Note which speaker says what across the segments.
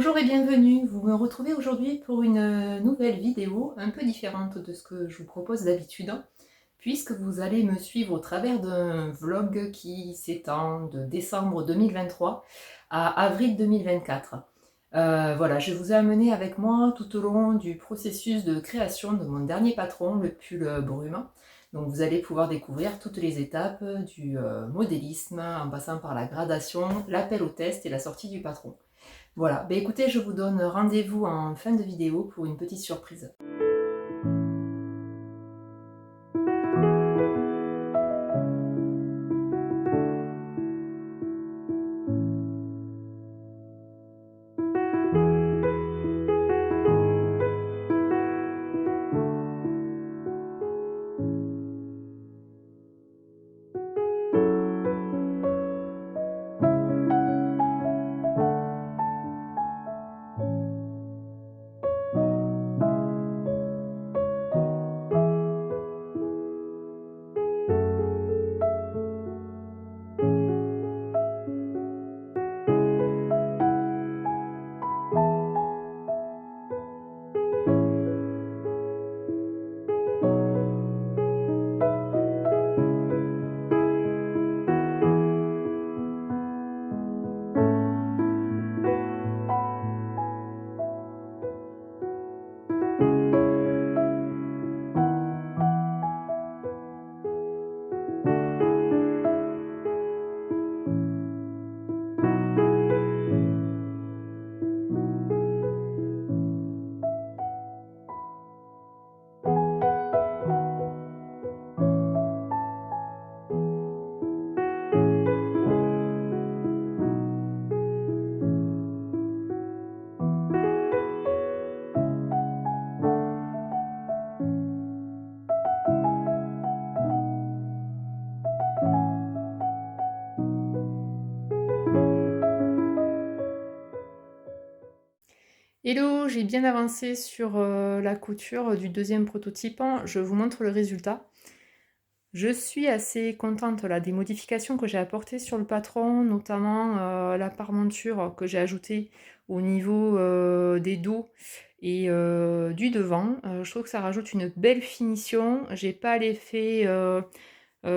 Speaker 1: Bonjour et bienvenue, vous me retrouvez aujourd'hui pour une nouvelle vidéo un peu différente de ce que je vous propose d'habitude, puisque vous allez me suivre au travers d'un vlog qui s'étend de décembre 2023 à avril 2024. Voilà, je vous ai amené avec moi tout au long du processus de création de mon dernier patron, le pull Brume. Donc vous allez pouvoir découvrir toutes les étapes du modélisme en passant par la gradation, l'appel au test et la sortie du patron. Voilà, bah écoutez, je vous donne rendez-vous en fin de vidéo pour une petite surprise. Hello, j'ai bien avancé sur la couture du deuxième prototype. Je vous montre le résultat. Je suis assez contente là, des modifications que j'ai apportées sur le patron, notamment la parmenture que j'ai ajoutée au niveau des dos et du devant. Je trouve que ça rajoute une belle finition. J'ai pas l'effet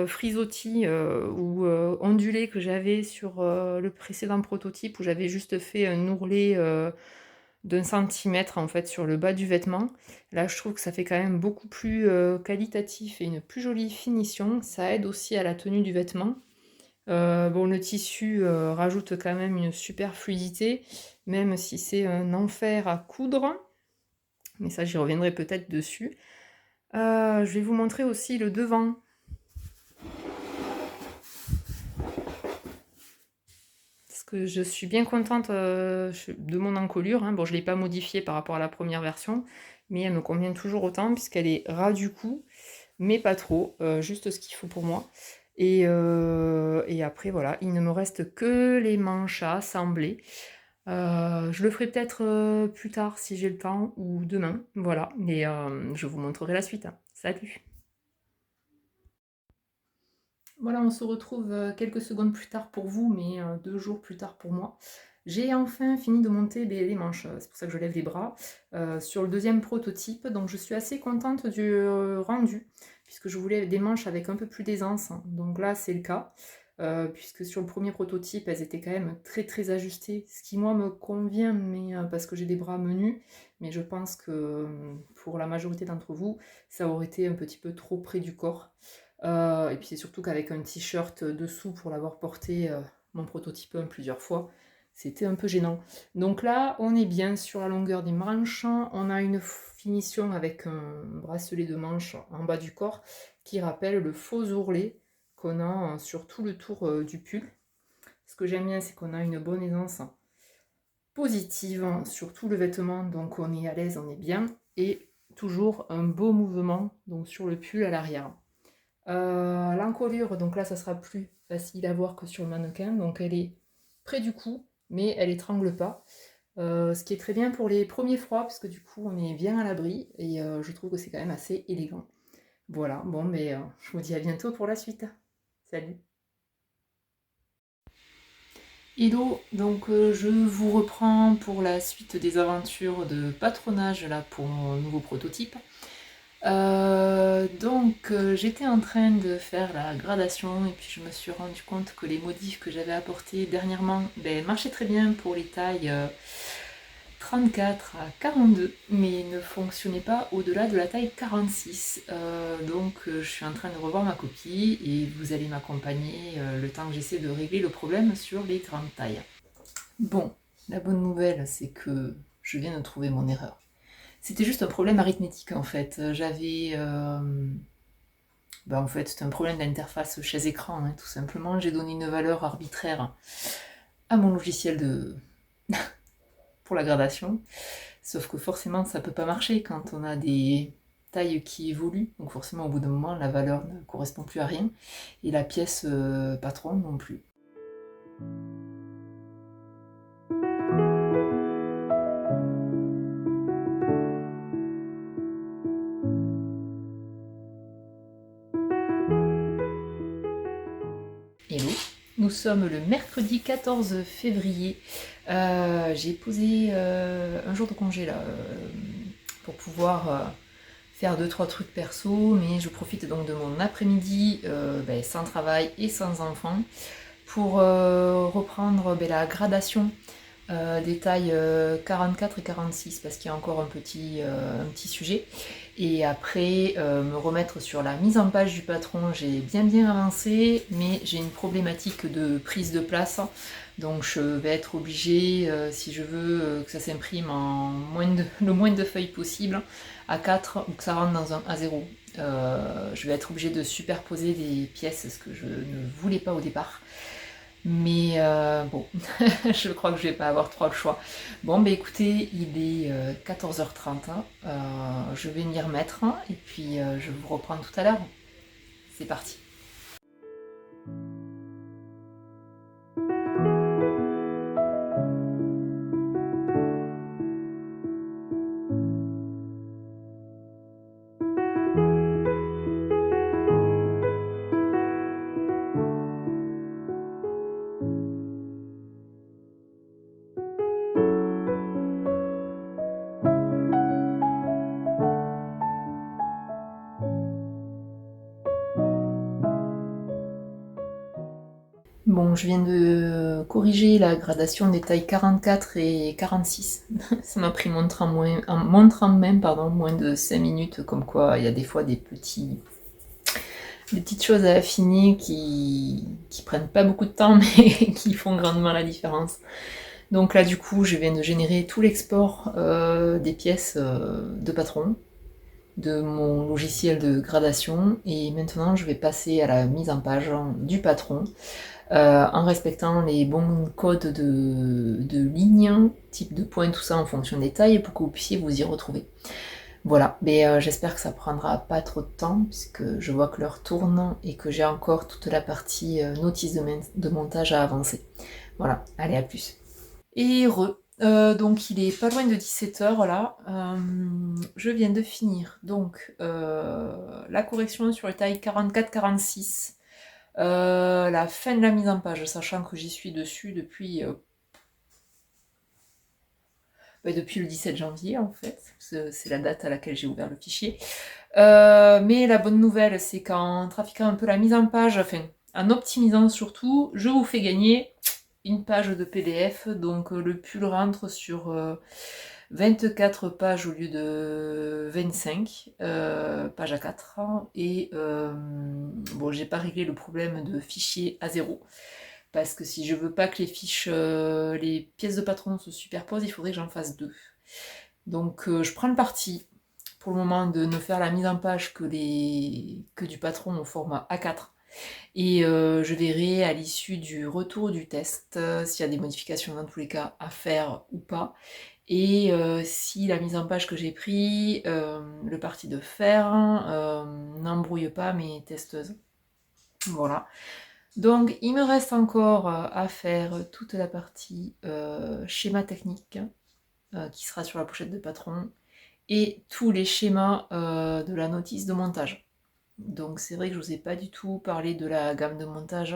Speaker 1: frisottis ou ondulé que j'avais sur le précédent prototype où j'avais juste fait un ourlet d'un centimètre en fait sur le bas du vêtement. Là, je trouve que ça fait quand même beaucoup plus qualitatif et une plus jolie finition. Ça aide aussi à la tenue du vêtement. Bon, le tissu rajoute quand même une super fluidité, même si c'est un enfer à coudre. Mais ça, j'y reviendrai peut-être dessus. Je vais vous montrer aussi le devant. Parce que je suis bien contente de mon encolure. Bon, je ne l'ai pas modifiée par rapport à la première version, mais elle me convient toujours autant puisqu'elle est ras du cou, mais pas trop, juste ce qu'il faut pour moi. Et après, voilà, il ne me reste que les manches à assembler. Je le ferai peut-être plus tard si j'ai le temps ou demain. Voilà, mais je vous montrerai la suite. Salut! Voilà, on se retrouve quelques secondes plus tard pour vous, mais 2 jours plus tard pour moi. J'ai enfin fini de monter les manches, c'est pour ça que je lève les bras, sur le deuxième prototype. Donc je suis assez contente du rendu, puisque je voulais des manches avec un peu plus d'aisance. Donc là, c'est le cas, puisque sur le premier prototype, elles étaient quand même très très ajustées, ce qui moi me convient, mais parce que j'ai des bras menus, mais je pense que pour la majorité d'entre vous, ça aurait été un petit peu trop près du corps. Et puis c'est surtout qu'avec un t-shirt dessous pour l'avoir porté, mon prototype 1 plusieurs fois, c'était un peu gênant. Donc là, on est bien sur la longueur des manches. On a une finition avec un bracelet de manche en bas du corps qui rappelle le faux ourlet qu'on a sur tout le tour du pull. Ce que j'aime bien, c'est qu'on a une bonne aisance positive sur tout le vêtement, donc on est à l'aise, on est bien, et toujours un beau mouvement donc sur le pull à l'arrière. L'encolure, donc là, ça sera plus facile à voir que sur le mannequin. Donc elle est près du cou, mais elle étrangle pas. Ce qui est très bien pour les premiers froids, parce que du coup, on est bien à l'abri. Et je trouve que c'est quand même assez élégant. Voilà, bon, mais je vous dis à bientôt pour la suite. Salut! Hello, donc je vous reprends pour la suite des aventures de patronage là pour mon nouveau prototype. J'étais en train de faire la gradation et puis je me suis rendu compte que les modifs que j'avais apportés dernièrement marchaient très bien pour les tailles 34 à 42 mais ne fonctionnaient pas au-delà de la taille 46. Je suis en train de revoir ma copie et vous allez m'accompagner le temps que j'essaie de régler le problème sur les grandes tailles. Bon, la bonne nouvelle, c'est que je viens de trouver mon erreur. C'était juste un problème arithmétique en fait. C'était un problème d'interface chaise-écran, hein, tout simplement. J'ai donné une valeur arbitraire à mon logiciel pour la gradation. Sauf que forcément, ça peut pas marcher quand on a des tailles qui évoluent. Donc forcément, au bout d'un moment, la valeur ne correspond plus à rien. Et la pièce patron non plus. Hello, nous sommes le mercredi 14 février. J'ai posé un jour de congé là pour pouvoir faire 2-3 trucs perso, mais je profite donc de mon après-midi sans travail et sans enfant pour reprendre la gradation des tailles 44 et 46 parce qu'il y a encore un petit sujet. Et après, me remettre sur la mise en page du patron, j'ai bien avancé, mais j'ai une problématique de prise de place. Donc je vais être obligée, si je veux que ça s'imprime en le moins de feuilles possible, à 4 ou que ça rentre dans un A0. Je vais être obligée de superposer des pièces, ce que je ne voulais pas au départ. Mais bon, je crois que je vais pas avoir trop le choix. Bon, écoutez, il est 14h30. Je vais m'y remettre et puis je vous reprends tout à l'heure. C'est parti. Bon, je viens de corriger la gradation des tailles 44 et 46. Ça m'a pris montrant même moins de 5 minutes, comme quoi il y a des fois des petites choses à affiner qui prennent pas beaucoup de temps mais qui font grandement la différence. Donc là du coup je viens de générer tout l'export des pièces de patron de mon logiciel de gradation et maintenant je vais passer à la mise en page du patron en respectant les bons codes de lignes, type de points, tout ça en fonction des tailles pour que vous puissiez vous y retrouver. Voilà, mais j'espère que ça prendra pas trop de temps puisque je vois que l'heure tourne et que j'ai encore toute la partie notice de montage à avancer. Voilà, allez à plus. Et donc il est pas loin de 17h là. Je viens de finir donc la correction sur les tailles 44-46. La fin de la mise en page, sachant que j'y suis dessus depuis le 17 janvier en fait. C'est la date à laquelle j'ai ouvert le fichier. Mais la bonne nouvelle, c'est qu'en trafiquant un peu la mise en page, enfin en optimisant surtout, je vous fais gagner une page de PDF. Donc le pull rentre sur 24 pages au lieu de 25 pages à 4. Et bon, j'ai pas réglé le problème de fichier à 0. Parce que si je veux pas que les pièces de patron se superposent, il faudrait que j'en fasse 2. Donc je prends le parti pour le moment de ne faire la mise en page que du patron au format A4. Et je verrai à l'issue du retour du test s'il y a des modifications dans tous les cas à faire ou pas. Et si la mise en page que j'ai pris, le parti de faire, n'embrouille pas mes testeuses. Voilà. Donc il me reste encore à faire toute la partie schéma technique qui sera sur la pochette de patron et tous les schémas de la notice de montage. Donc c'est vrai que je vous ai pas du tout parlé de la gamme de montage.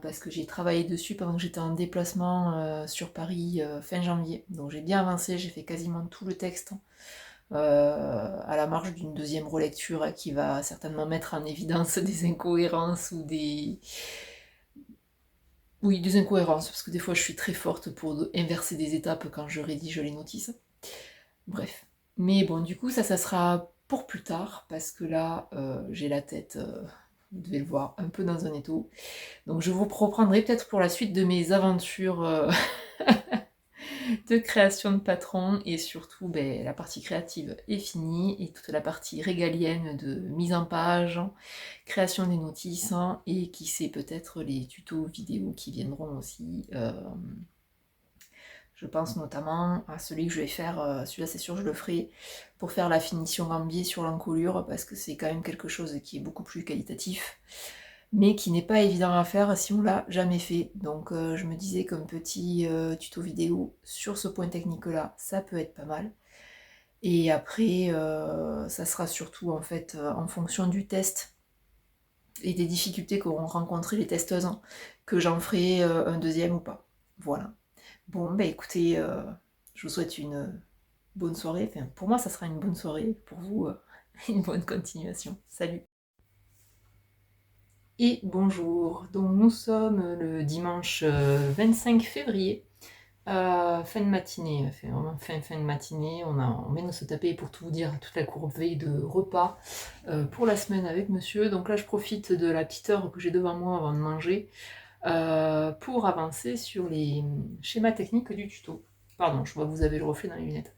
Speaker 1: parce que j'ai travaillé dessus pendant que j'étais en déplacement sur Paris fin janvier. Donc j'ai bien avancé, j'ai fait quasiment tout le texte à la marge d'une deuxième relecture qui va certainement mettre en évidence des incohérences ou des... Oui, des incohérences, parce que des fois je suis très forte pour inverser des étapes quand je rédige les notices. Bref. Mais bon, du coup, ça sera pour plus tard, parce que là, j'ai la tête, vous devez le voir, un peu dans un étau. Donc je vous reprendrai peut-être pour la suite de mes aventures de création de patron, et surtout, ben, la partie créative est finie, et toute la partie régalienne de mise en page, création des notices, hein, et qui sait peut-être les tutos vidéo qui viendront aussi. Je pense notamment à celui que je vais faire, celui-là c'est sûr je le ferai, pour faire la finition en biais sur l'encolure, parce que c'est quand même quelque chose qui est beaucoup plus qualitatif, mais qui n'est pas évident à faire si on l'a jamais fait. Donc je me disais qu'un petit tuto vidéo sur ce point technique-là, ça peut être pas mal. Et après, ça sera surtout en fait en fonction du test et des difficultés qu'auront rencontré les testeuses, hein, que j'en ferai un deuxième ou pas. Voilà. Bon, bah écoutez, je vous souhaite une bonne soirée. Enfin, pour moi, ça sera une bonne soirée. Pour vous, une bonne continuation. Salut. Et bonjour. Donc nous sommes le dimanche 25 février. Fin de matinée, enfin, vraiment fin de matinée, on vient de se taper, pour tout vous dire, toute la corvée de repas pour la semaine avec monsieur. Donc là, je profite de la petite heure que j'ai devant moi avant de manger pour avancer sur les schémas techniques du tuto. Pardon, je vois que vous avez le reflet dans les lunettes.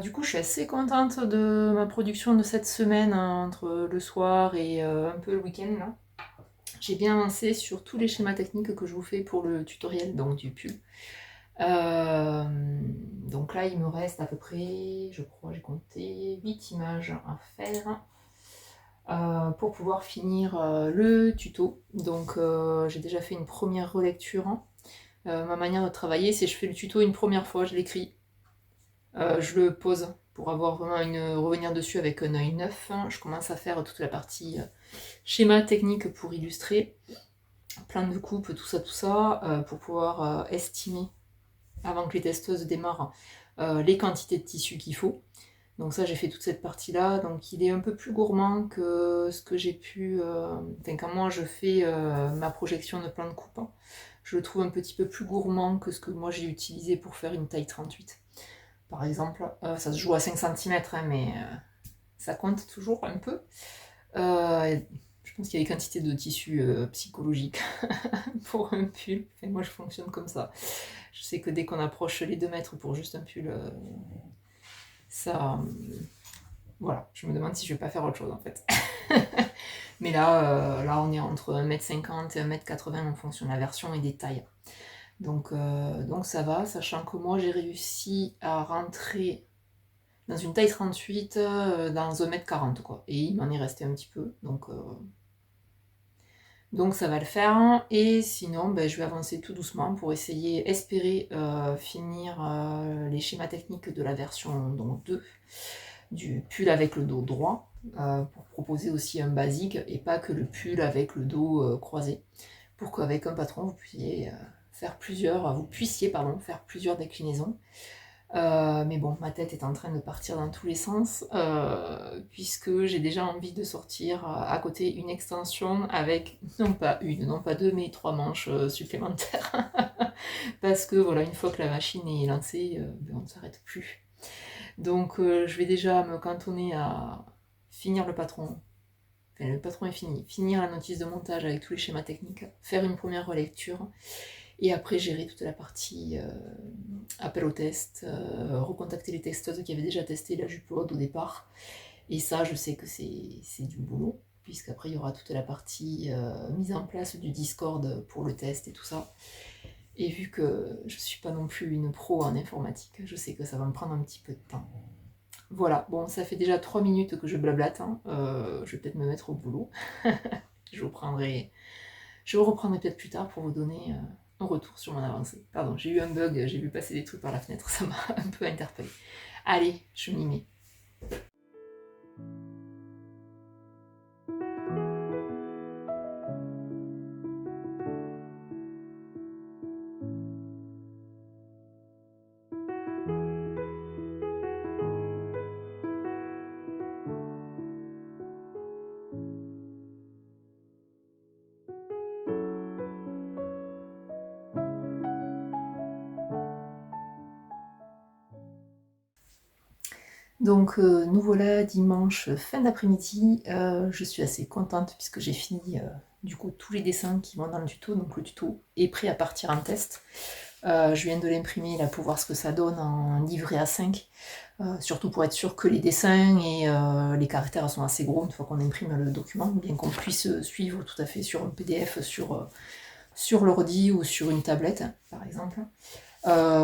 Speaker 1: Du coup, je suis assez contente de ma production de cette semaine, hein, entre le soir et un peu le week-end là. J'ai bien avancé sur tous les schémas techniques que je vous fais pour le tutoriel, donc du pull. Donc là, il me reste à peu près, je crois, j'ai compté 8 images à faire pour pouvoir finir le tuto. Donc j'ai déjà fait une première relecture, hein. Ma manière de travailler, c'est je fais le tuto une première fois, je l'écris, je le pose pour avoir vraiment revenir dessus avec un œil neuf, hein. Je commence à faire toute la partie schéma technique pour illustrer, plein de coupes, tout ça, pour pouvoir estimer, avant que les testeuses démarrent, les quantités de tissu qu'il faut. Donc ça, j'ai fait toute cette partie-là. Donc il est un peu plus gourmand que ce que j'ai pu... Enfin, quand moi je fais ma projection de plan de coupe, hein, je le trouve un petit peu plus gourmand que ce que moi j'ai utilisé pour faire une taille 38. Par exemple, ça se joue à 5 cm, hein, mais ça compte toujours un peu. Je pense qu'il y a des quantités de tissu psychologique pour un pull. Enfin, moi je fonctionne comme ça. Je sais que dès qu'on approche les 2 mètres pour juste un pull, ça... voilà, je me demande si je vais pas faire autre chose en fait. Mais là on est entre 1m50 et 1m80 en fonction de la version et des tailles. Donc ça va, sachant que moi j'ai réussi à rentrer dans une taille 38 dans 1m40 quoi. Et il m'en est resté un petit peu, donc ça va le faire. Et sinon, ben, je vais avancer tout doucement pour espérer finir les schémas techniques de la version donc, 2 du pull avec le dos droit, pour proposer aussi un basique et pas que le pull avec le dos croisé, pour qu'avec un patron vous puissiez faire plusieurs déclinaisons. Mais bon, ma tête est en train de partir dans tous les sens, puisque j'ai déjà envie de sortir à côté une extension avec non pas une, non pas deux, mais 3 manches supplémentaires. Parce que voilà, une fois que la machine est lancée, ben, on ne s'arrête plus. Donc je vais déjà me cantonner à finir le patron. Enfin, le patron est fini. Finir la notice de montage avec tous les schémas techniques, faire une première relecture, et après gérer toute la partie appel au test, recontacter les testeuses qui avaient déjà testé la jupe haute au départ. Et ça, je sais que c'est du boulot, puisqu'après il y aura toute la partie mise en place du Discord pour le test et tout ça. Et vu que je suis pas non plus une pro en informatique, je sais que ça va me prendre un petit peu de temps. Voilà, bon, ça fait déjà 3 minutes que je blablate, hein. Je vais peut-être me mettre au boulot. je vous reprendrai peut-être plus tard pour vous donner un retour sur mon avancée. Pardon, j'ai eu un bug, j'ai vu passer des trucs par la fenêtre, ça m'a un peu interpellée. Allez, je m'y mets. Donc nous voilà dimanche fin d'après-midi, je suis assez contente puisque j'ai fini du coup tous les dessins qui vont dans le tuto, donc le tuto est prêt à partir en test. Je viens de l'imprimer là pour voir ce que ça donne en livret A5, surtout pour être sûr que les dessins et les caractères sont assez gros une fois qu'on imprime le document, bien qu'on puisse suivre tout à fait sur un PDF, sur l'ordi ou sur une tablette par exemple.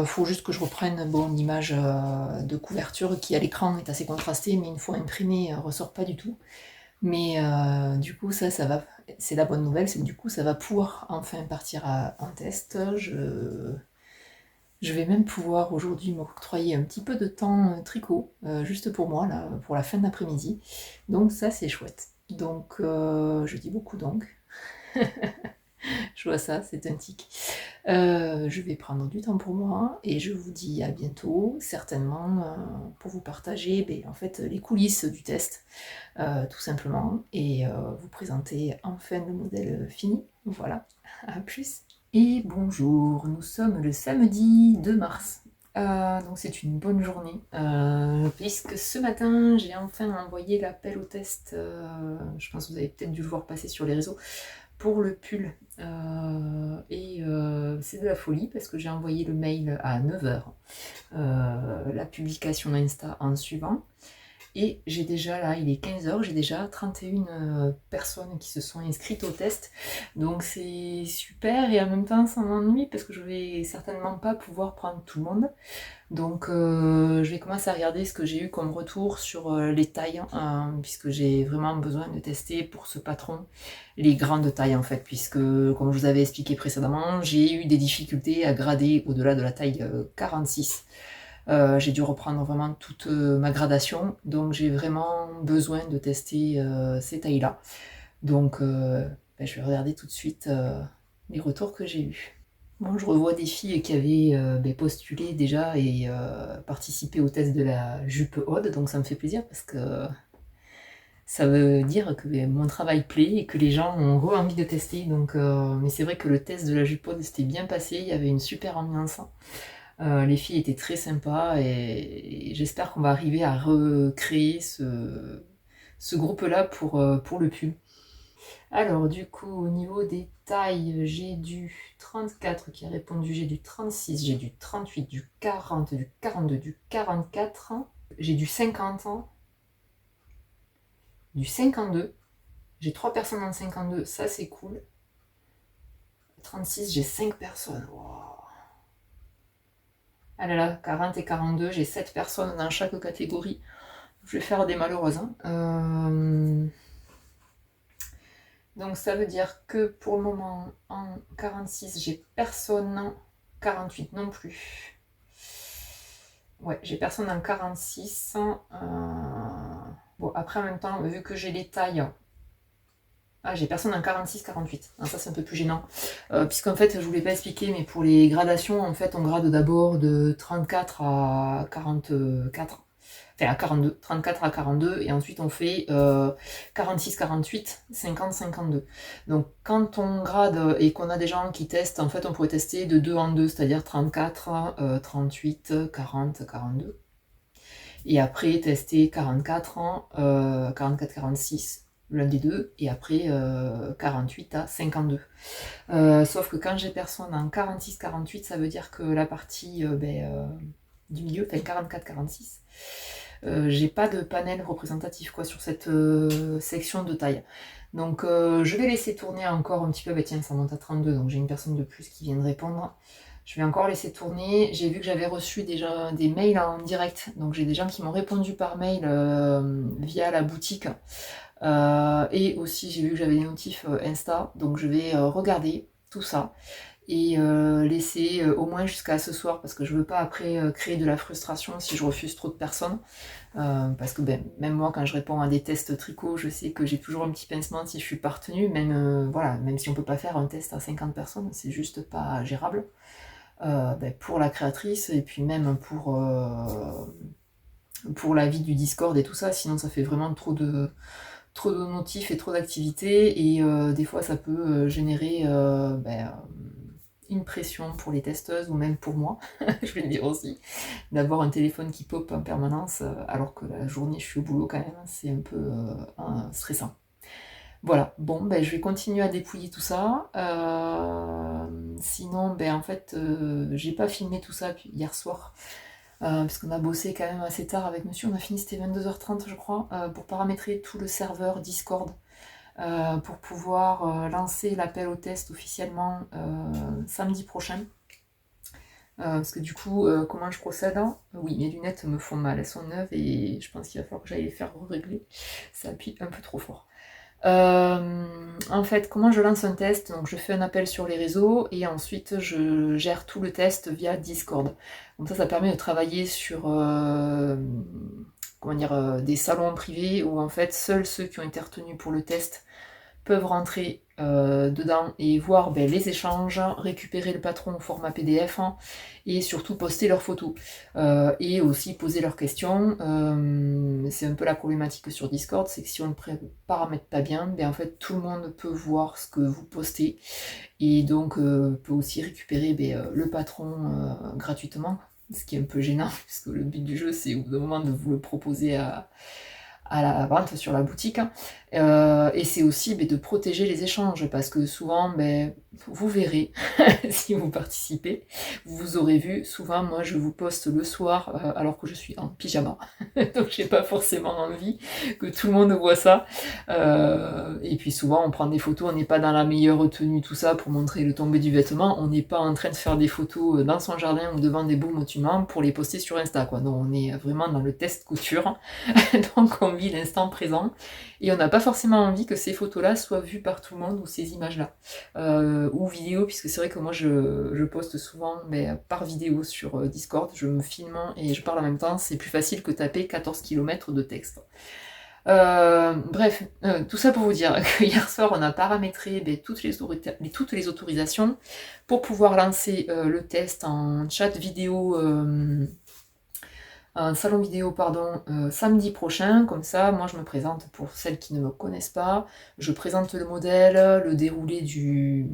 Speaker 1: Faut juste que je reprenne l'image de couverture qui à l'écran est assez contrastée, mais une fois imprimée, ressort pas du tout. Mais du coup, ça va. C'est la bonne nouvelle, c'est que du coup, ça va pouvoir enfin partir en test. Je vais même pouvoir aujourd'hui m'octroyer un petit peu de temps tricot, juste pour moi, là, pour la fin d'après-midi. Donc ça, c'est chouette. Donc, je dis beaucoup donc. Je vois ça, c'est un tic. Je vais prendre du temps pour moi et je vous dis à bientôt, certainement, pour vous partager en fait, les coulisses du test, tout simplement, et vous présenter enfin le modèle fini. Voilà, à plus. Et bonjour, nous sommes le samedi 2 mars. Donc c'est une bonne journée, puisque ce matin j'ai enfin envoyé l'appel au test, je pense que vous avez peut-être dû le voir passer sur les réseaux, pour le pull. C'est de la folie parce que j'ai envoyé le mail à 9h, la publication Insta en suivant. Et j'ai déjà, là, il est 15h, j'ai déjà 31 personnes qui se sont inscrites au test. Donc c'est super et en même temps ça m'ennuie parce que je vais certainement pas pouvoir prendre tout le monde. Donc je vais commencer à regarder ce que j'ai eu comme retour sur les tailles, puisque j'ai vraiment besoin de tester pour ce patron les grandes tailles en fait, puisque comme je vous avais expliqué précédemment, j'ai eu des difficultés à grader au-delà de la taille 46. J'ai dû reprendre vraiment toute ma gradation, donc j'ai vraiment besoin de tester ces tailles-là. Donc je vais regarder tout de suite les retours que j'ai eus. Bon, je revois des filles qui avaient postulé déjà et participé au test de la jupe haute, donc ça me fait plaisir parce que ça veut dire que mon travail plaît et que les gens ont envie de tester. Donc, mais c'est vrai que le test de la jupe haute s'était bien passé, il y avait une super ambiance. Les filles étaient très sympas et j'espère qu'on va arriver à recréer ce groupe-là pour le pull. Alors du coup, au niveau des tailles, j'ai du 34 qui a répondu, j'ai du 36, j'ai du 38, du 40, du 42, du 44, j'ai du 50, du 52. J'ai 3 personnes dans le 52, ça c'est cool. 36, j'ai 5 personnes. Wow. Ah là là, 40 et 42, j'ai 7 personnes dans chaque catégorie. Je vais faire des malheureuses. Donc ça veut dire que pour le moment, en 46, j'ai personne. 48 non plus. Ouais, j'ai personne en 46. Bon, après en même temps, vu que j'ai les tailles... Ah, j'ai personne en 46-48. Ça, c'est un peu plus gênant. Puisqu'en fait, je ne vous l'ai pas expliqué, mais pour les gradations, en fait, on grade d'abord de 34 à 44. Enfin, à 42. 34 à 42. Et ensuite, on fait 46-48, 50-52. Donc, quand on grade et qu'on a des gens qui testent, en fait, on pourrait tester de 2 en 2, c'est-à-dire 34, 38, 40, 42. Et après, tester 44, 44-46 l'un des deux, et après 48 à 52. Sauf que quand j'ai personne en 46-48, ça veut dire que la partie du milieu, enfin 44-46, j'ai pas de panel représentatif quoi, sur cette section de taille. Donc je vais laisser tourner encore un petit peu, tiens ça monte à 32, donc j'ai une personne de plus qui vient de répondre. Je vais encore laisser tourner. J'ai vu que j'avais reçu déjà des mails en direct, donc j'ai des gens qui m'ont répondu par mail via la boutique. Et aussi j'ai vu que j'avais des notifs Insta, donc je vais regarder tout ça et laisser au moins jusqu'à ce soir parce que je veux pas après créer de la frustration si je refuse trop de personnes. Parce que même moi quand je réponds à des tests tricot, je sais que j'ai toujours un petit pincement si je suis pas retenue, même, voilà, même si on peut pas faire un test à 50 personnes, c'est juste pas gérable. Pour la créatrice et puis même pour la vie du Discord et tout ça, sinon ça fait vraiment trop de notifs et trop d'activités et des fois ça peut générer une pression pour les testeuses ou même pour moi, je vais le dire aussi, d'avoir un téléphone qui pop en permanence alors que la journée je suis au boulot quand même, c'est un peu stressant. Voilà, bon, ben, je vais continuer à dépouiller tout ça. Sinon, ben, en fait, j'ai pas filmé tout ça hier soir, parce qu'on a bossé quand même assez tard avec monsieur. On a fini, c'était 22h30, je crois, pour paramétrer tout le serveur Discord, pour pouvoir lancer l'appel au test officiellement samedi prochain. Parce que du coup, comment je procède? Oui, mes lunettes me font mal, elles sont neuves et je pense qu'il va falloir que j'aille les faire régler. Ça appuie un peu trop fort. En fait, comment je lance un test? Donc, je fais un appel sur les réseaux et ensuite je gère tout le test via Discord. Donc ça permet de travailler sur comment dire, des salons privés où en fait seuls ceux qui ont été retenus pour le test peuvent rentrer dedans et voir ben, les échanges, récupérer le patron au format PDF et surtout poster leurs photos et aussi poser leurs questions. C'est un peu la problématique sur Discord, c'est que si on ne paramètre pas bien, ben, en fait tout le monde peut voir ce que vous postez et donc peut aussi récupérer ben, le patron gratuitement, ce qui est un peu gênant puisque le but du jeu c'est au bout d'un moment de vous le proposer à la vente sur la boutique. Et c'est aussi de protéger les échanges parce que souvent, vous verrez si vous participez, vous aurez vu, souvent moi je vous poste le soir alors que je suis en pyjama, donc j'ai pas forcément envie que tout le monde voit ça. Et puis souvent on prend des photos, on n'est pas dans la meilleure tenue, tout ça pour montrer le tombé du vêtement, on n'est pas en train de faire des photos dans son jardin ou devant des beaux monuments pour les poster sur Insta, quoi. Non, on est vraiment dans le test couture, donc on vit l'instant présent. Et on n'a pas forcément envie que ces photos-là soient vues par tout le monde, ou ces images-là, ou vidéo, puisque c'est vrai que moi je poste souvent par vidéo sur Discord, je me filme et je parle en même temps, c'est plus facile que taper 14 km de texte. Bref, tout ça pour vous dire que hier soir on a paramétré toutes les autorisations pour pouvoir lancer le test en chat vidéo, un salon vidéo samedi prochain, comme ça moi je me présente pour celles qui ne me connaissent pas, je présente le modèle, le déroulé du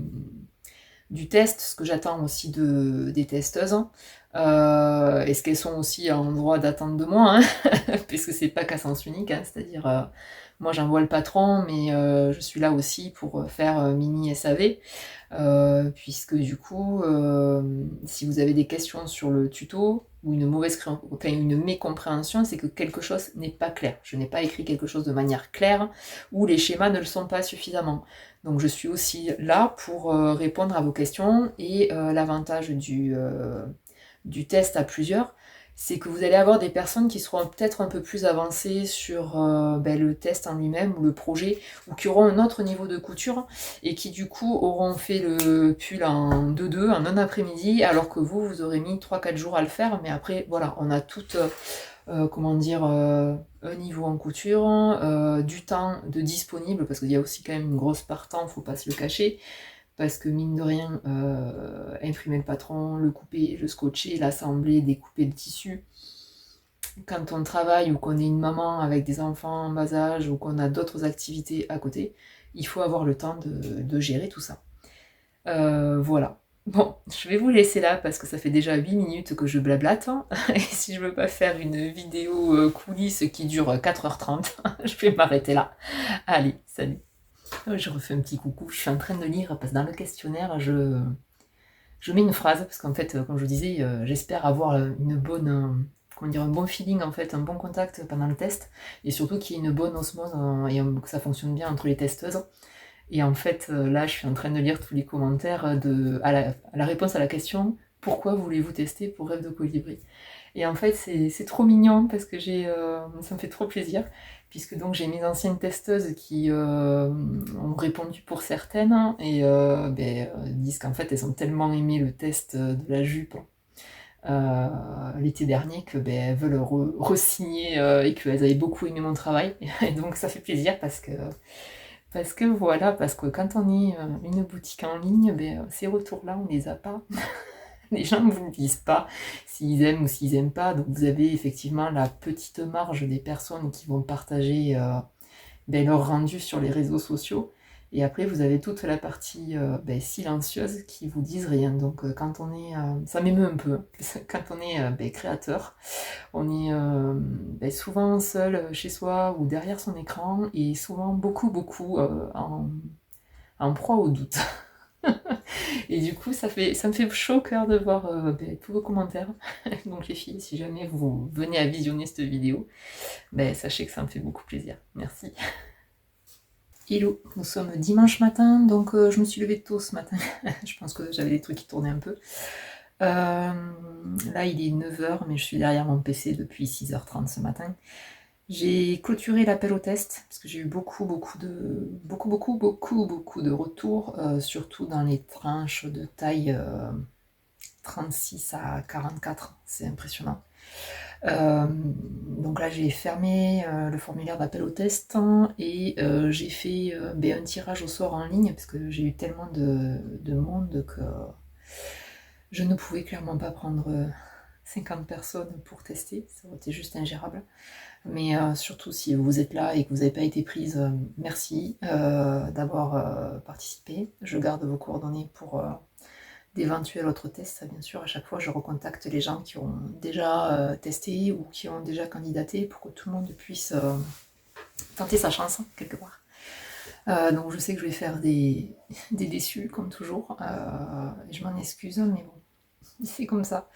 Speaker 1: test, ce que j'attends aussi des testeuses, est-ce qu'elles sont aussi en droit d'attendre de moi, hein puisque c'est pas qu'à sens unique, hein, c'est-à-dire moi j'envoie le patron, mais je suis là aussi pour faire mini SAV, puisque du coup, si vous avez des questions sur le tuto, ou une mécompréhension, c'est que quelque chose n'est pas clair. Je n'ai pas écrit quelque chose de manière claire, ou les schémas ne le sont pas suffisamment. Donc je suis aussi là pour répondre à vos questions, et l'avantage du test à plusieurs, c'est que vous allez avoir des personnes qui seront peut-être un peu plus avancées sur le test en lui-même ou le projet, ou qui auront un autre niveau de couture et qui du coup auront fait le pull en 2-2 en un après-midi, alors que vous aurez mis 3-4 jours à le faire. Mais après voilà, on a tout un niveau en couture, du temps de disponible, parce qu'il y a aussi quand même une grosse part temps, faut pas se le cacher, parce que mine de rien, imprimer le patron, le couper, le scotcher, l'assembler, découper le tissu, quand on travaille ou qu'on est une maman avec des enfants en bas âge ou qu'on a d'autres activités à côté, il faut avoir le temps de gérer tout ça. Voilà. Bon, je vais vous laisser là parce que ça fait déjà 8 minutes que je blablate, et si je veux pas faire une vidéo coulisses qui dure 4h30, je vais m'arrêter là. Allez, salut. Je refais un petit coucou, je suis en train de lire parce que dans le questionnaire, je mets une phrase, parce qu'en fait, comme je vous disais, j'espère avoir une bonne, un bon feeling, en fait, un bon contact pendant le test, et surtout qu'il y ait une bonne osmose et que ça fonctionne bien entre les testeuses. Et en fait, là, je suis en train de lire tous les commentaires à la réponse à la question « Pourquoi voulez-vous tester pour Rêve de Colibri ?» Et en fait, c'est trop mignon parce que ça me fait trop plaisir, puisque donc j'ai mes anciennes testeuses qui ont répondu pour certaines et disent qu'en fait elles ont tellement aimé le test de la jupe l'été dernier que elles veulent re-signer et qu'elles avaient beaucoup aimé mon travail. Et donc ça fait plaisir parce que voilà, parce que quand on est une boutique en ligne, ces retours-là, on les a pas. Les gens ne vous le disent pas s'ils aiment ou s'ils aiment pas. Donc vous avez effectivement la petite marge des personnes qui vont partager leur rendu sur les réseaux sociaux. Et après, vous avez toute la partie silencieuse qui vous disent rien. Donc quand on est... ça m'émeut un peu. Quand on est créateur, on est souvent seul chez soi ou derrière son écran et souvent beaucoup en proie au doute. Et du coup, ça me fait chaud au cœur de voir tous vos commentaires. Donc les filles, si jamais vous venez à visionner cette vidéo, sachez que ça me fait beaucoup plaisir. Merci. Hello, nous sommes dimanche matin, donc je me suis levée tôt ce matin. Je pense que j'avais des trucs qui tournaient un peu. Là, il est 9h, mais je suis derrière mon PC depuis 6h30 ce matin. J'ai clôturé l'appel au test, parce que j'ai eu beaucoup de retours, surtout dans les tranches de taille 36 à 44, c'est impressionnant. Donc là j'ai fermé le formulaire d'appel au test et j'ai fait un tirage au sort en ligne parce que j'ai eu tellement de monde que je ne pouvais clairement pas prendre 50 personnes pour tester, ça aurait été juste ingérable. Mais surtout si vous êtes là et que vous n'avez pas été prise, merci d'avoir participé. Je garde vos coordonnées pour d'éventuels autres tests. Ça, bien sûr, à chaque fois, je recontacte les gens qui ont déjà testé ou qui ont déjà candidaté pour que tout le monde puisse tenter sa chance, quelque part. Donc je sais que je vais faire des déçus, comme toujours. Je m'en excuse, mais bon, c'est comme ça.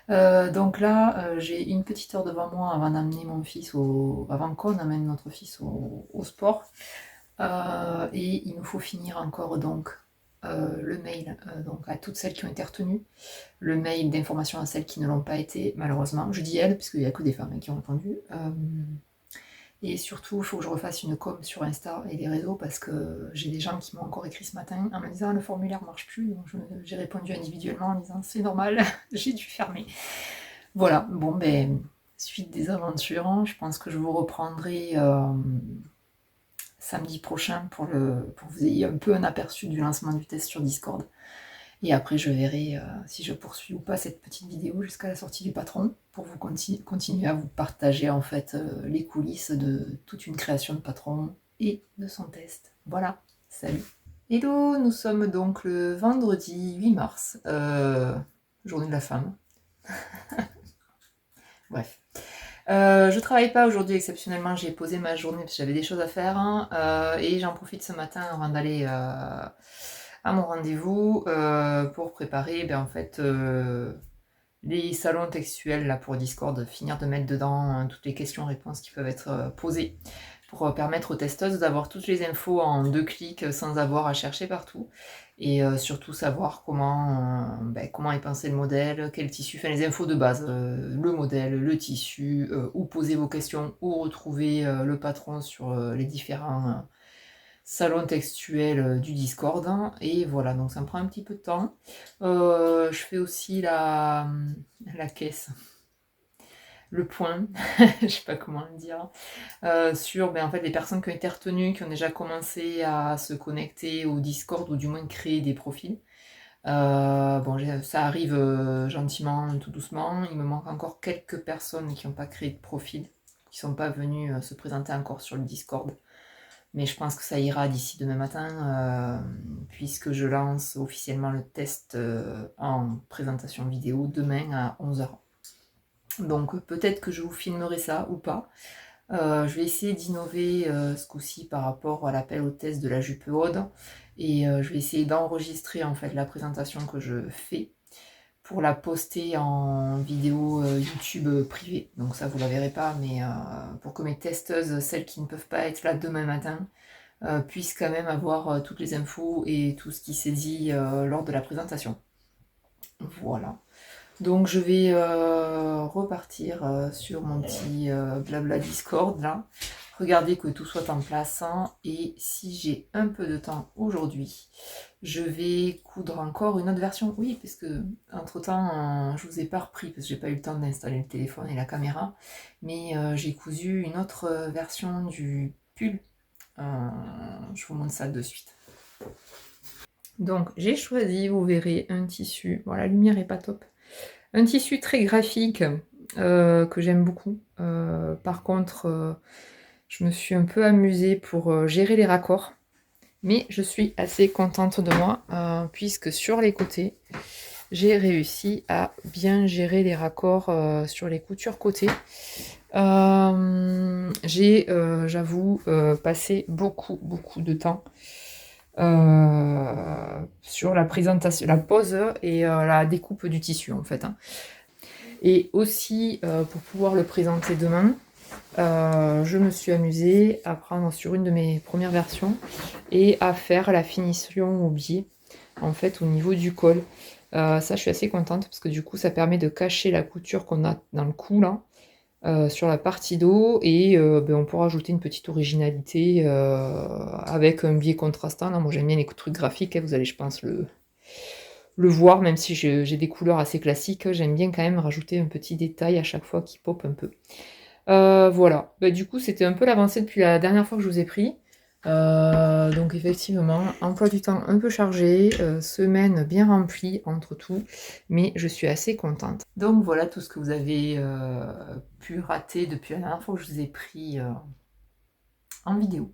Speaker 1: Donc là, j'ai une petite heure devant moi avant d'amener mon fils avant qu'on amène notre fils au sport. Et il nous faut finir encore donc le mail donc à toutes celles qui ont été retenues, le mail d'information à celles qui ne l'ont pas été, malheureusement. Je dis elles, parce qu'il n'y a que des femmes qui ont répondu. Et surtout, il faut que je refasse une com sur Insta et les réseaux, parce que j'ai des gens qui m'ont encore écrit ce matin en me disant le formulaire ne marche plus. Donc j'ai répondu individuellement en disant c'est normal, j'ai dû fermer. Voilà, bon suite des aventures, hein, je pense que je vous reprendrai samedi prochain pour que vous ayez un peu un aperçu du lancement du test sur Discord. Et après, je verrai si je poursuis ou pas cette petite vidéo jusqu'à la sortie du patron pour vous continuer à vous partager en fait les coulisses de toute une création de patron et de son test. Voilà, salut. Hello, nous sommes donc le vendredi 8 mars, journée de la femme. Bref. Je travaille pas aujourd'hui exceptionnellement, j'ai posé ma journée parce que j'avais des choses à faire hein, et j'en profite ce matin avant d'aller à mon rendez-vous pour préparer en fait les salons textuels là, pour Discord, finir de mettre dedans toutes les questions-réponses qui peuvent être posées pour permettre aux testeuses d'avoir toutes les infos en 2 clics sans avoir à chercher partout et surtout savoir comment est pensé le modèle, quel tissu, enfin les infos de base, le modèle, le tissu, où poser vos questions, où retrouver le patron sur les différents salon textuel du Discord, hein, et voilà, donc ça me prend un petit peu de temps. Je fais aussi la caisse, le point, je sais pas comment le dire, sur en fait, les personnes qui ont été retenues, qui ont déjà commencé à se connecter au Discord ou du moins créer des profils. Ça arrive gentiment, tout doucement. Il me manque encore quelques personnes qui n'ont pas créé de profil, qui sont pas venues se présenter encore sur le Discord. Mais je pense que ça ira d'ici demain matin, puisque je lance officiellement le test en présentation vidéo demain à 11h. Donc peut-être que je vous filmerai ça ou pas. Je vais essayer d'innover ce coup-ci par rapport à l'appel au test de la jupe haute. Et je vais essayer d'enregistrer en fait la présentation que je fais pour la poster en vidéo YouTube privée. Donc ça vous la verrez pas, mais pour que mes testeuses, celles qui ne peuvent pas être là demain matin, puissent quand même avoir toutes les infos et tout ce qui s'est dit lors de la présentation. Voilà. Donc je vais repartir sur mon petit blabla Discord là, regarder que tout soit en place, hein, et si j'ai un peu de temps aujourd'hui, je vais coudre encore une autre version. Oui, parce que entre temps je vous ai pas repris parce que j'ai pas eu le temps d'installer le téléphone et la caméra, mais j'ai cousu une autre version du pull. Je vous montre ça de suite. Donc j'ai choisi, vous verrez, un tissu. Bon, la lumière est pas top. Un tissu très graphique que j'aime beaucoup. Par contre, je me suis un peu amusée pour gérer les raccords. Mais je suis assez contente de moi, puisque sur les côtés, j'ai réussi à bien gérer les raccords sur les coutures côté. J'ai, j'avoue, passé beaucoup de temps sur la présentation, la pose et la découpe du tissu en fait, hein. Et aussi, pour pouvoir le présenter demain, je me suis amusée à prendre sur une de mes premières versions et à faire la finition au biais, en fait, au niveau du col. Ça, je suis assez contente parce que du coup, ça permet de cacher la couture qu'on a dans le cou là, sur la partie dos et ben, on pourra ajouter une petite originalité avec un biais contrastant. Là, moi, j'aime bien les trucs graphiques, hein, vous allez, je pense, le voir, même si j'ai des couleurs assez classiques, j'aime bien quand même rajouter un petit détail à chaque fois qui pop un peu. Voilà, bah, du coup, c'était un peu l'avancée depuis la dernière fois que je vous ai pris. Donc effectivement, emploi du temps un peu chargé, semaine bien remplie entre tout, mais je suis assez contente. Donc voilà tout ce que vous avez pu rater depuis la dernière fois que je vous ai pris en vidéo.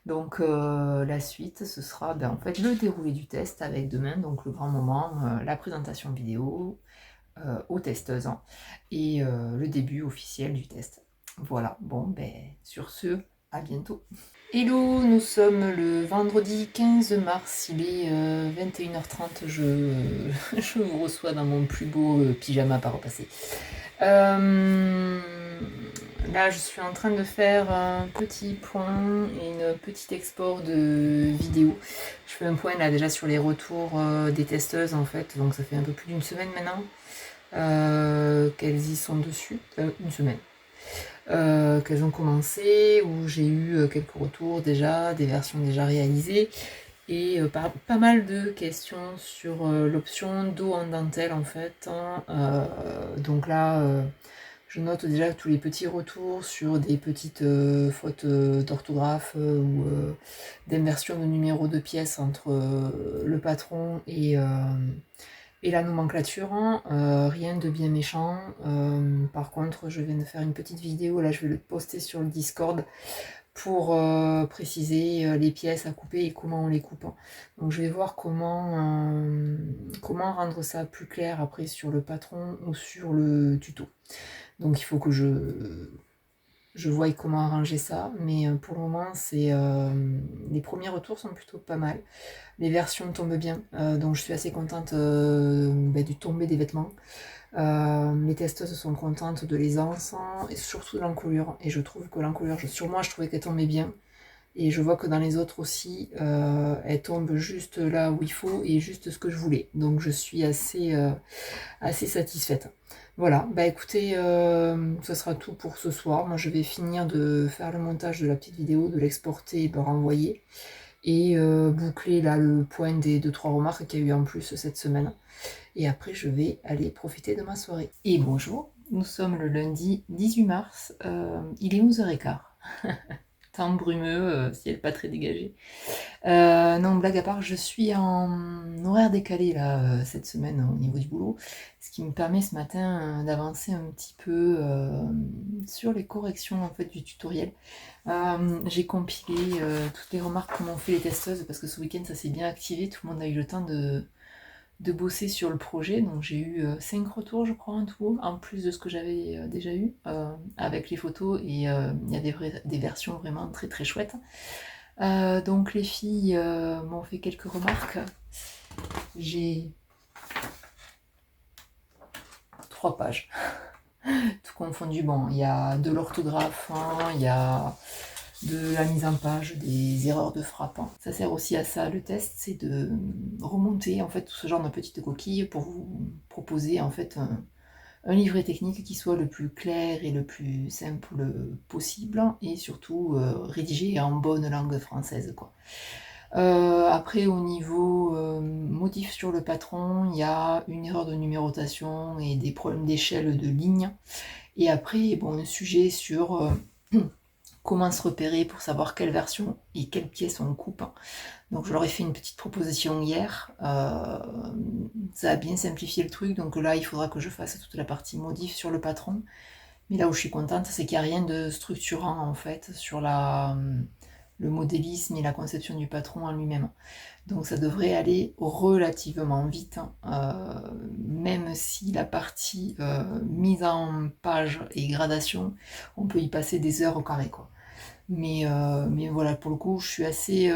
Speaker 1: Donc la suite, ce sera ben, en fait le déroulé du test avec demain, donc le grand moment, la présentation vidéo aux testeuses hein, et le début officiel du test. Voilà, bon ben sur ce, à bientôt. Hello, nous sommes le vendredi 15 mars, il est 21h30, je vous reçois dans mon plus beau pyjama pas repassé. Là, je suis en train de faire un petit point et une petite export de vidéo. Je fais un point là déjà sur les retours des testeuses en fait, donc ça fait un peu plus d'une semaine maintenant qu'elles y sont dessus, une semaine. Qu'elles ont commencé, où j'ai eu quelques retours déjà, des versions déjà réalisées, et pas mal de questions sur l'option dos en dentelle en fait, hein. Donc là, je note déjà tous les petits retours sur des petites fautes d'orthographe ou d'inversion de numéro de pièces entre le patron et la nomenclature, hein. Rien de bien méchant. Par contre, je viens de faire une petite vidéo, là je vais le poster sur le Discord pour préciser les pièces à couper et comment on les coupe. Donc je vais voir comment rendre ça plus clair après sur le patron ou sur le tuto. Donc il faut que je voie comment arranger ça, mais pour le moment les premiers retours sont plutôt pas mal. Les versions tombent bien, donc je suis assez contente du tombé des vêtements. Les testeuses sont contentes de l'aisance et surtout de l'encolure. Et je trouve que l'encolure, sur moi, je trouvais qu'elle tombait bien. Et je vois que dans les autres aussi, elle tombe juste là où il faut et juste ce que je voulais. Donc je suis assez satisfaite. Voilà, bah écoutez, ce sera tout pour ce soir. Moi je vais finir de faire le montage de la petite vidéo, de l'exporter et de le renvoyer. Et boucler là le point des 2-3 remarques qu'il y a eu en plus cette semaine. Et après je vais aller profiter de ma soirée. Et bonjour, nous sommes le lundi 18 mars, il est 11h15. Temps brumeux, ciel pas très dégagé. Non, blague à part, je suis en horaire décalé là cette semaine au niveau du boulot, ce qui me permet ce matin d'avancer un petit peu sur les corrections en fait du tutoriel. J'ai compilé toutes les remarques que m'ont fait les testeuses parce que ce week-end ça s'est bien activé, tout le monde a eu le temps de bosser sur le projet, donc j'ai eu 5 retours je crois en tout, en plus de ce que j'avais déjà eu avec les photos et il y a des versions vraiment très très chouettes. Donc les filles m'ont fait quelques remarques. J'ai 3 pages, tout confondu. Bon, il y a de l'orthographe, hein, il y a de la mise en page, des erreurs de frappe, hein. Ça sert aussi à ça, le test, c'est de remonter en fait tout ce genre de petites coquilles pour vous proposer en fait un livret technique qui soit le plus clair et le plus simple possible et surtout rédigé en bonne langue française quoi. Après au niveau modif sur le patron, il y a une erreur de numérotation et des problèmes d'échelle de ligne. Et après, bon, un sujet sur comment se repérer pour savoir quelle version et quelle pièce on coupe. Donc je leur ai fait une petite proposition hier, ça a bien simplifié le truc, donc là il faudra que je fasse toute la partie modif sur le patron. Mais là où je suis contente, c'est qu'il n'y a rien de structurant en fait sur le modélisme et la conception du patron en lui-même. Donc ça devrait aller relativement vite, même si la partie mise en page et gradation, on peut y passer des heures au carré, quoi. Mais voilà, pour le coup, je suis assez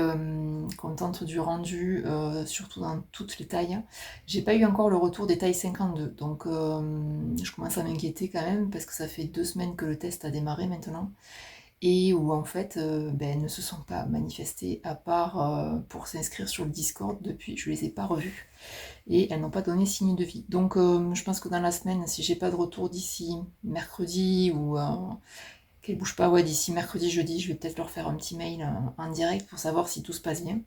Speaker 1: contente du rendu, surtout dans toutes les tailles. J'ai pas eu encore le retour des tailles 52, donc je commence à m'inquiéter quand même, parce que ça fait 2 semaines que le test a démarré maintenant, et où en fait, elles ne se sont pas manifestées, à part pour s'inscrire sur le Discord. Depuis, je les ai pas revues, et elles n'ont pas donné signe de vie. Donc je pense que dans la semaine, si j'ai pas de retour d'ici mercredi, ou qu'elles bougent pas, ouais, d'ici mercredi, jeudi, je vais peut-être leur faire un petit mail en direct pour savoir si tout se passe bien,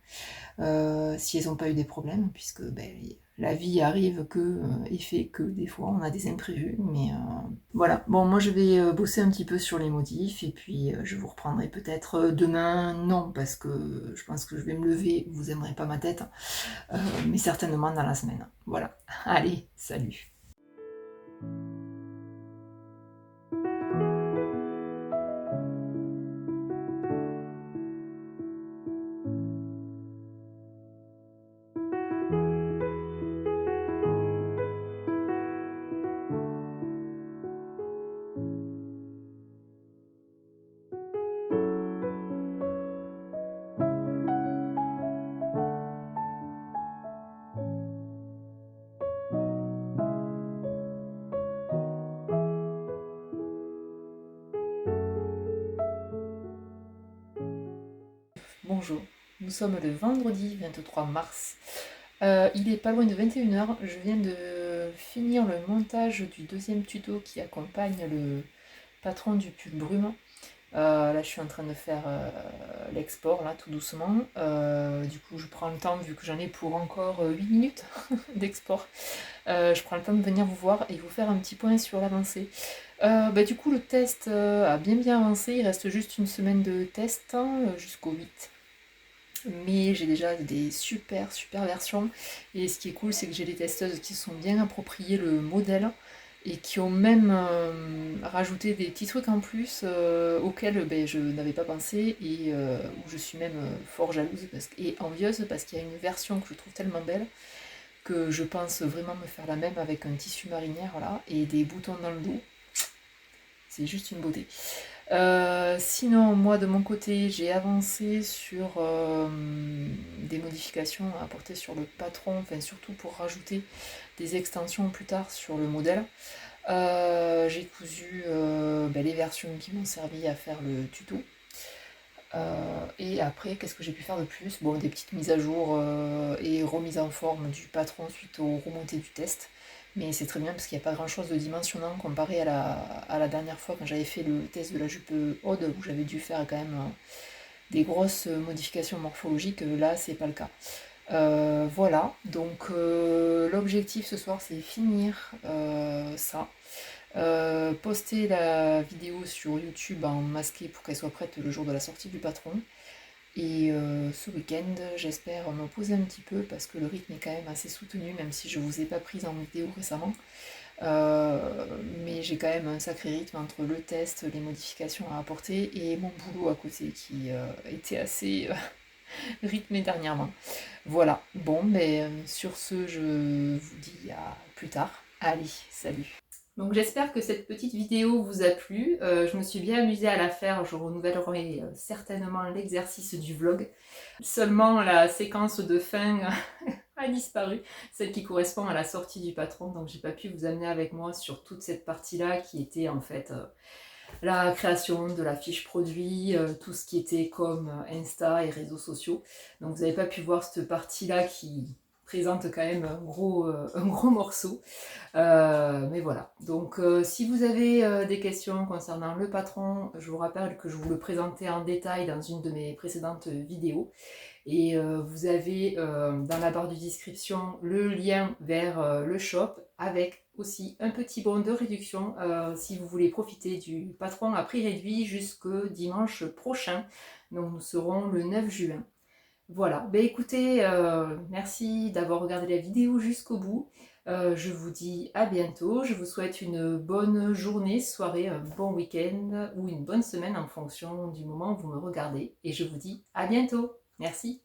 Speaker 1: si elles n'ont pas eu des problèmes, puisque la vie arrive et fait que des fois on a des imprévus, mais voilà. Bon, moi je vais bosser un petit peu sur les modifs, et puis je vous reprendrai peut-être demain, non, parce que je pense que je vais me lever, vous aimerez pas ma tête, mais certainement dans la semaine. Voilà. Allez, salut. Bonjour, nous sommes le vendredi 23 mars. Il est pas loin de 21h. Je viens de finir le montage du deuxième tuto qui accompagne le patron du pull brume. Là, je suis en train de faire l'export, là, tout doucement. Du coup, je prends le temps, vu que j'en ai pour encore 8 minutes d'export. Je prends le temps de venir vous voir et vous faire un petit point sur l'avancée. Du coup, le test a bien avancé. Il reste juste une semaine de test, hein, jusqu'au 8. Mais j'ai déjà des super versions, et ce qui est cool, c'est que j'ai des testeuses qui sont bien appropriées le modèle, et qui ont même rajouté des petits trucs en plus auxquels je n'avais pas pensé, et où je suis même fort jalouse et envieuse, parce qu'il y a une version que je trouve tellement belle que je pense vraiment me faire la même, avec un tissu marinière là et des boutons dans le dos. C'est juste une beauté. Sinon, moi de mon côté, j'ai avancé sur des modifications à apporter sur le patron, enfin surtout pour rajouter des extensions plus tard sur le modèle. J'ai cousu les versions qui m'ont servi à faire le tuto. Et après, qu'est-ce que j'ai pu faire de plus? Bon, des petites mises à jour et remises en forme du patron suite aux remontées du test. Mais c'est très bien, parce qu'il n'y a pas grand chose de dimensionnant comparé à la dernière fois quand j'avais fait le test de la jupe Aude, où j'avais dû faire quand même des grosses modifications morphologiques. Là, c'est pas le cas. Voilà, donc l'objectif ce soir, c'est finir ça. Poster la vidéo sur YouTube en masqué pour qu'elle soit prête le jour de la sortie du patron. Et ce week-end, j'espère me poser un petit peu, parce que le rythme est quand même assez soutenu, même si je ne vous ai pas prise en vidéo récemment. Mais j'ai quand même un sacré rythme entre le test, les modifications à apporter, et mon boulot à côté qui était assez rythmé dernièrement. Voilà, bon, mais sur ce, je vous dis à plus tard. Allez, salut! Donc j'espère que cette petite vidéo vous a plu. Je me suis bien amusée à la faire. Je renouvellerai certainement l'exercice du vlog. Seulement la séquence de fin a disparu, celle qui correspond à la sortie du patron. Donc j'ai pas pu vous amener avec moi sur toute cette partie-là, qui était en fait la création de la fiche produit, tout ce qui était comme Insta et réseaux sociaux. Donc vous n'avez pas pu voir cette partie-là qui présente quand même un gros morceau. Mais voilà, donc si vous avez des questions concernant le patron, je vous rappelle que je vous le présentais en détail dans une de mes précédentes vidéos. Et vous avez dans la barre de description le lien vers le shop, avec aussi un petit bon de réduction si vous voulez profiter du patron à prix réduit jusqu'au dimanche prochain. Donc nous serons le 9 juin. Voilà, ben écoutez, merci d'avoir regardé la vidéo jusqu'au bout. Je vous dis à bientôt. Je vous souhaite une bonne journée, soirée, un bon week-end ou une bonne semaine en fonction du moment où vous me regardez. Et je vous dis à bientôt. Merci.